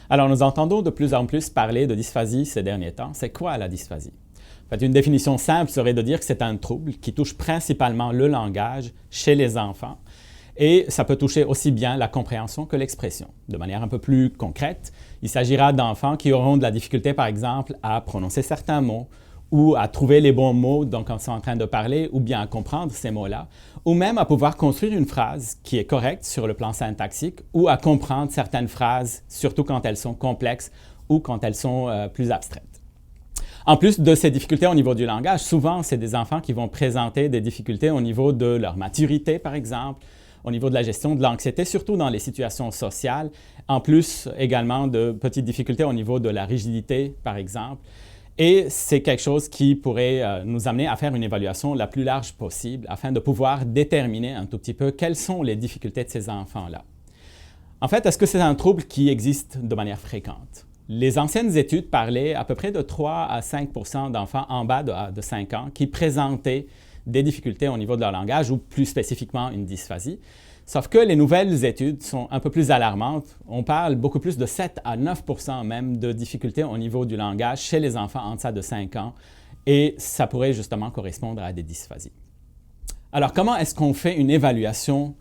Alors, nous entendons de plus en plus parler de dysphasie ces derniers temps. C'est quoi la dysphasie? En fait, une définition simple serait de dire que c'est un trouble qui touche principalement le langage chez les enfants et ça peut toucher aussi bien la compréhension que l'expression. De manière un peu plus concrète, il s'agira d'enfants qui auront de la difficulté, par exemple, à prononcer certains mots ou à trouver les bons mots quand ils sont en train de parler, ou bien à comprendre ces mots-là, ou même à pouvoir construire une phrase qui est correcte sur le plan syntaxique, ou à comprendre certaines phrases, surtout quand elles sont complexes ou quand elles sont plus abstraites. En plus de ces difficultés au niveau du langage, souvent, c'est des enfants qui vont présenter des difficultés au niveau de leur maturité, par exemple, au niveau de la gestion de l'anxiété, surtout dans les situations sociales, en plus également de petites difficultés au niveau de la rigidité, par exemple. Et c'est quelque chose qui pourrait nous amener à faire une évaluation la plus large possible afin de pouvoir déterminer un tout petit peu quelles sont les difficultés de ces enfants-là. En fait, est-ce que c'est un trouble qui existe de manière fréquente? Les anciennes études parlaient à peu près de 3 à 5 % d'enfants en bas de 5 ans qui présentaient des difficultés au niveau de leur langage ou plus spécifiquement une dysphasie. Sauf que les nouvelles études sont un peu plus alarmantes. On parle beaucoup plus de 7 à 9 % même de difficultés au niveau du langage chez les enfants en deçà de 5 ans et ça pourrait justement correspondre à des dysphasies. Alors, comment est-ce qu'on fait une évaluation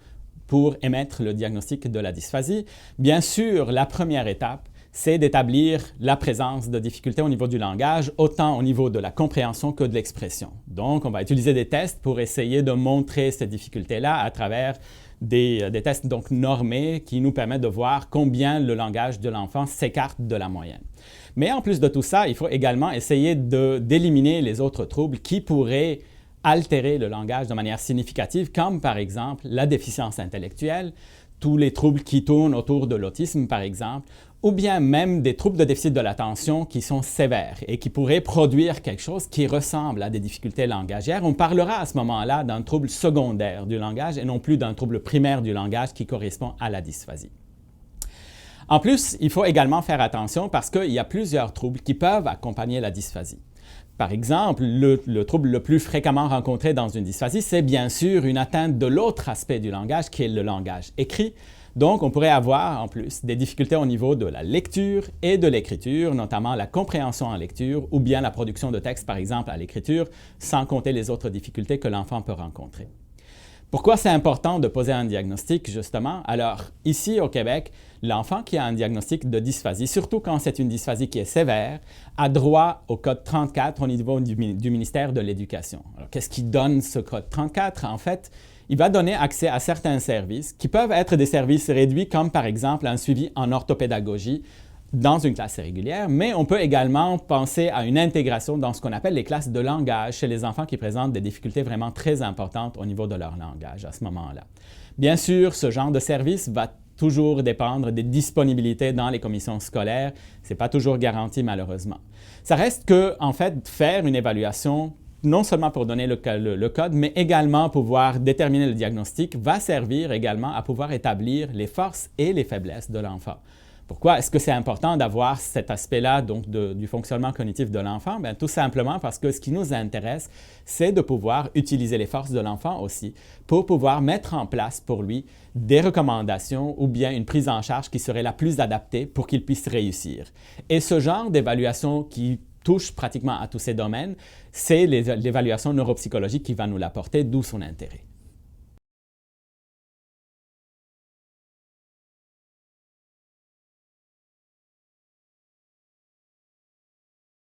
pour émettre le diagnostic de la dysphasie? Bien sûr, la première étape, c'est d'établir la présence de difficultés au niveau du langage, autant au niveau de la compréhension que de l'expression. Donc, on va utiliser des tests pour essayer de montrer ces difficultés-là à travers des tests donc normés qui nous permettent de voir combien le langage de l'enfant s'écarte de la moyenne. Mais en plus de tout ça, il faut également essayer d'éliminer les autres troubles qui pourraient altérer le langage de manière significative, comme par exemple la déficience intellectuelle, tous les troubles qui tournent autour de l'autisme, par exemple, ou bien même des troubles de déficit de l'attention qui sont sévères et qui pourraient produire quelque chose qui ressemble à des difficultés langagières. On parlera à ce moment-là d'un trouble secondaire du langage et non plus d'un trouble primaire du langage qui correspond à la dysphasie. En plus, il faut également faire attention parce qu'il y a plusieurs troubles qui peuvent accompagner la dysphasie. Par exemple, le trouble le plus fréquemment rencontré dans une dysphasie, c'est bien sûr une atteinte de l'autre aspect du langage qui est le langage écrit. Donc, on pourrait avoir en plus des difficultés au niveau de la lecture et de l'écriture, notamment la compréhension en lecture ou bien la production de texte, par exemple, à l'écriture, sans compter les autres difficultés que l'enfant peut rencontrer. Pourquoi c'est important de poser un diagnostic, justement? Alors, ici au Québec, l'enfant qui a un diagnostic de dysphasie, surtout quand c'est une dysphasie qui est sévère, a droit au code 34 au niveau du ministère de l'Éducation. Alors, qu'est-ce qui donne ce code 34? En fait, il va donner accès à certains services qui peuvent être des services réduits, comme par exemple un suivi en orthopédagogie dans une classe régulière, mais on peut également penser à une intégration dans ce qu'on appelle les classes de langage chez les enfants qui présentent des difficultés vraiment très importantes au niveau de leur langage à ce moment-là. Bien sûr, ce genre de service va toujours dépendre des disponibilités dans les commissions scolaires. Ce n'est pas toujours garanti malheureusement. Ça reste que, en fait, faire une évaluation non seulement pour donner le code, mais également pouvoir déterminer le diagnostic, va servir également à pouvoir établir les forces et les faiblesses de l'enfant. Pourquoi est-ce que c'est important d'avoir cet aspect-là donc du fonctionnement cognitif de l'enfant? Bien, tout simplement parce que ce qui nous intéresse, c'est de pouvoir utiliser les forces de l'enfant aussi pour pouvoir mettre en place pour lui des recommandations ou bien une prise en charge qui serait la plus adaptée pour qu'il puisse réussir. Et ce genre d'évaluation qui touche pratiquement à tous ces domaines, c'est l'évaluation neuropsychologique qui va nous l'apporter, d'où son intérêt.